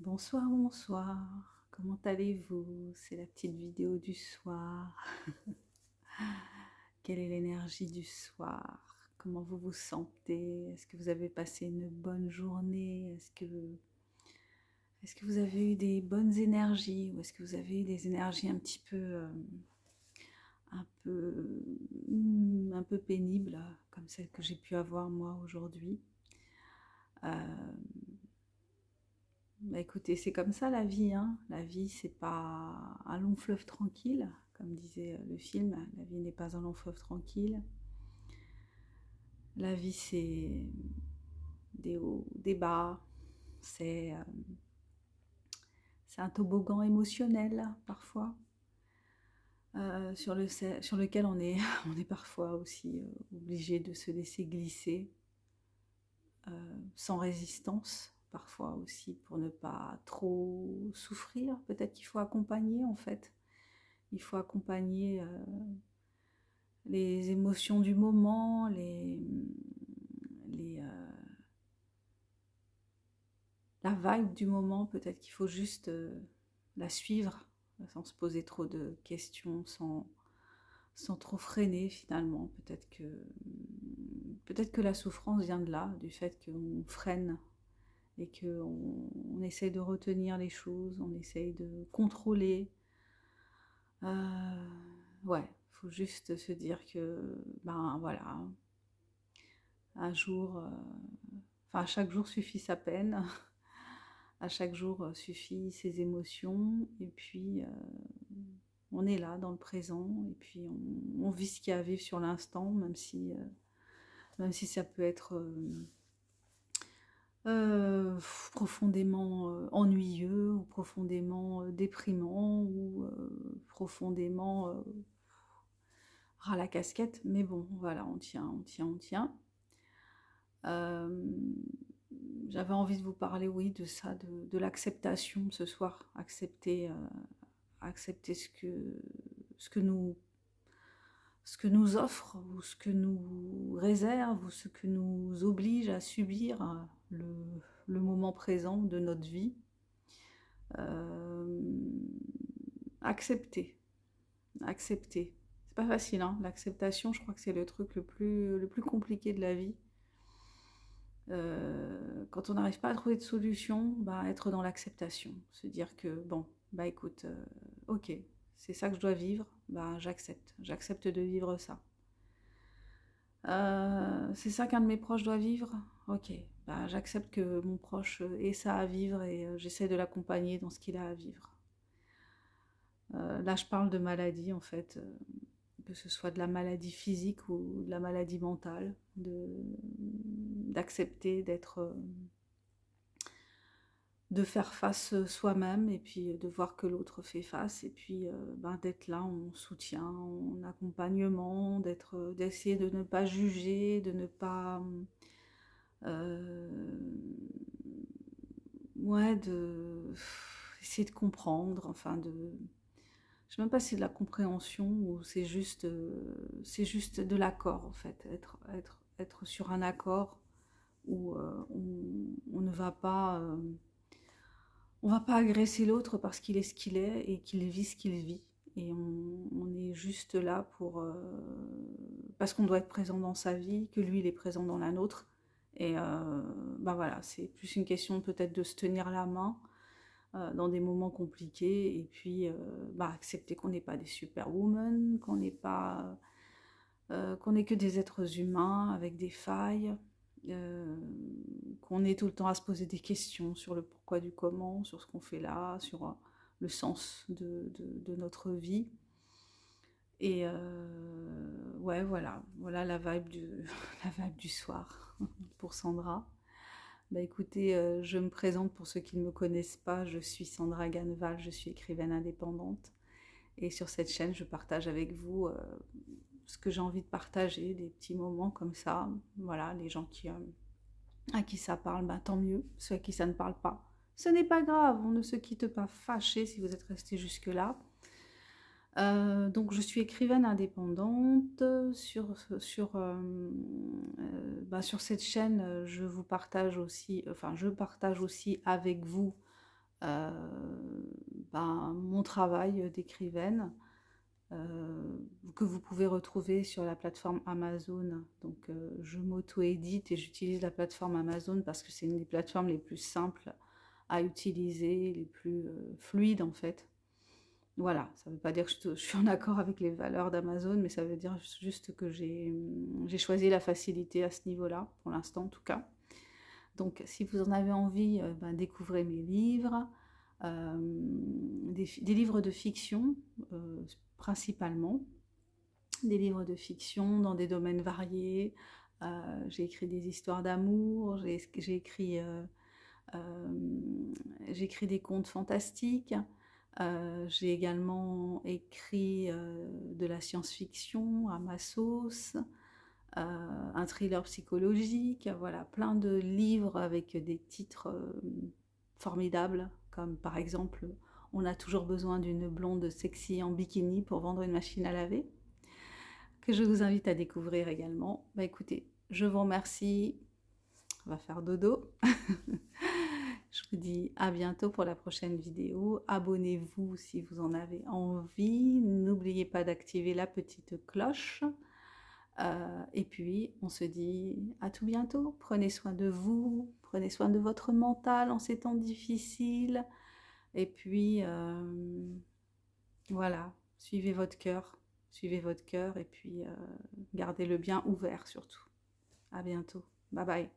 Bonsoir, bonsoir. Comment allez-vous? C'est la petite vidéo du soir. Quelle est l'énergie du soir? Comment vous vous sentez? Est-ce que vous avez passé une bonne journée? Est-ce que vous avez eu des bonnes énergies ou est-ce que vous avez eu des énergies un peu pénibles, comme celles que j'ai pu avoir moi aujourd'hui? Euh, Bah écoutez, c'est comme ça la vie, hein. La vie, c'est pas un long fleuve tranquille, comme disait le film. La vie n'est pas un long fleuve tranquille. La vie, c'est des hauts, des bas. C'est euh, c'est un toboggan émotionnel, parfois, sur lequel on est, on est parfois aussi obligé de se laisser glisser, sans résistance, parfois aussi pour ne pas trop souffrir. Peut-être qu'il faut accompagner, en fait. Il faut accompagner les émotions du moment, les, la vibe du moment. Peut-être qu'il faut juste la suivre sans se poser trop de questions, sans trop freiner finalement. Peut-être que la souffrance vient de là, du fait qu'on freine et qu'on essaye de retenir les choses, on essaye de contrôler. Ouais, faut juste se dire que, ben voilà, un jour, enfin, chaque jour suffit sa peine, à chaque jour suffit ses émotions, et puis on est là dans le présent, et puis on vit ce qu'il y a à vivre sur l'instant, même si ça peut être profondément ennuyeux, ou profondément déprimant, ou profondément ras la casquette, mais bon, voilà, on tient, on tient, on tient. Euh, J'avais envie de vous parler, oui, de ça, de l'acceptation ce soir. Accepter ce que nous offre, ou ce que nous réserve, ou ce que nous oblige à subir le moment présent de notre vie. Euh, accepter. Accepter. C'est pas facile, hein. L'acceptation, je crois que c'est le truc le plus compliqué de la vie. Quand on n'arrive pas à trouver de solution, bah, être dans l'acceptation, se dire que bon, bah écoute, ok, c'est ça que je dois vivre, bah j'accepte de vivre ça. C'est ça qu'un de mes proches doit vivre, ok, bah j'accepte que mon proche ait ça à vivre et j'essaie de l'accompagner dans ce qu'il a à vivre. Là, je parle de maladie en fait, que ce soit de la maladie physique ou de la maladie mentale, d'accepter de faire face soi-même et puis de voir que l'autre fait face et puis ben, d'être là en soutien, en accompagnement, d'essayer de ne pas juger, de ne pas euh, ouais, essayer de comprendre, enfin je sais même pas si c'est de la compréhension ou c'est juste de l'accord en fait, être sur un accord où on ne va pas on va pas agresser l'autre parce qu'il est ce qu'il est et qu'il vit ce qu'il vit. Et on est juste là parce qu'on doit être présent dans sa vie, que lui il est présent dans la nôtre. Et bah voilà, c'est plus une question peut-être de se tenir la main dans des moments compliqués et puis bah, accepter qu'on n'est pas des superwomen, qu'on n'est que des êtres humains avec des failles, euh, qu'on est tout le temps à se poser des questions sur le pourquoi du comment, sur ce qu'on fait là, sur le sens de notre vie. Et ouais, voilà la vibe du soir pour Sandra. Bah écoutez, je me présente pour ceux qui ne me connaissent pas, je suis Sandra Ganneval, je suis écrivaine indépendante. Et sur cette chaîne, je partage avec vous ce que j'ai envie de partager, des petits moments comme ça. Voilà, les gens à qui ça parle, bah, tant mieux. Ceux à qui ça ne parle pas, ce n'est pas grave, on ne se quitte pas fâché si vous êtes resté jusque-là. Donc je suis écrivaine indépendante. Sur cette chaîne, je partage aussi avec vous mon travail d'écrivaine, que vous pouvez retrouver sur la plateforme Amazon. Donc je m'auto-édite et j'utilise la plateforme Amazon parce que c'est une des plateformes les plus simples à utiliser, les plus fluides en fait. Voilà, ça ne veut pas dire que je suis en accord avec les valeurs d'Amazon, mais ça veut dire juste que j'ai choisi la facilité à ce niveau-là, pour l'instant en tout cas. Donc si vous en avez envie, découvrez mes livres, des livres de fiction principalement, des livres de fiction dans des domaines variés. J'ai écrit des histoires d'amour, j'ai écrit des contes fantastiques. J'ai également écrit de la science-fiction à ma sauce, un thriller psychologique, voilà, plein de livres avec des titres formidables, comme par exemple « On a toujours besoin d'une blonde sexy en bikini pour vendre une machine à laver », que je vous invite à découvrir également. Bah écoutez, je vous remercie, on va faire dodo. Je vous dis à bientôt pour la prochaine vidéo. Abonnez-vous si vous en avez envie. N'oubliez pas d'activer la petite cloche. Et puis, on se dit à tout bientôt. Prenez soin de vous, prenez soin de votre mental en ces temps difficiles. Et puis, voilà, suivez votre cœur et puis gardez-le bien ouvert surtout. À bientôt. Bye bye.